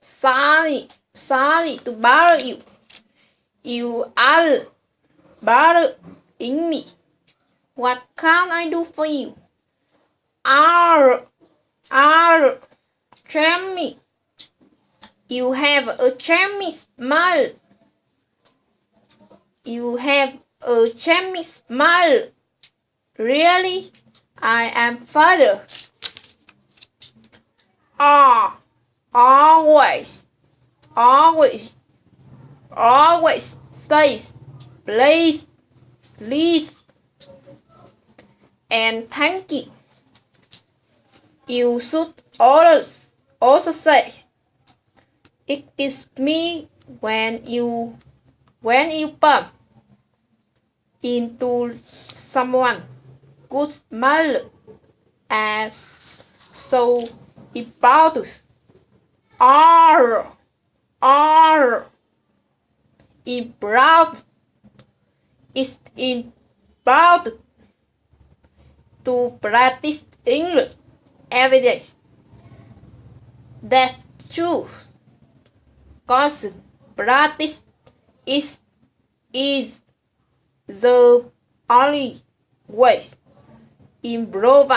sorry to bother you. You are bothering me. What can I do for you? Jamie. You have a charming smile. Really? I am father. Always says please and thank you. You should also say excuse me when you bump into someone. Good manner as so important. Are important. It's important to practice English every day. That's true. Constant practice is the only way improve.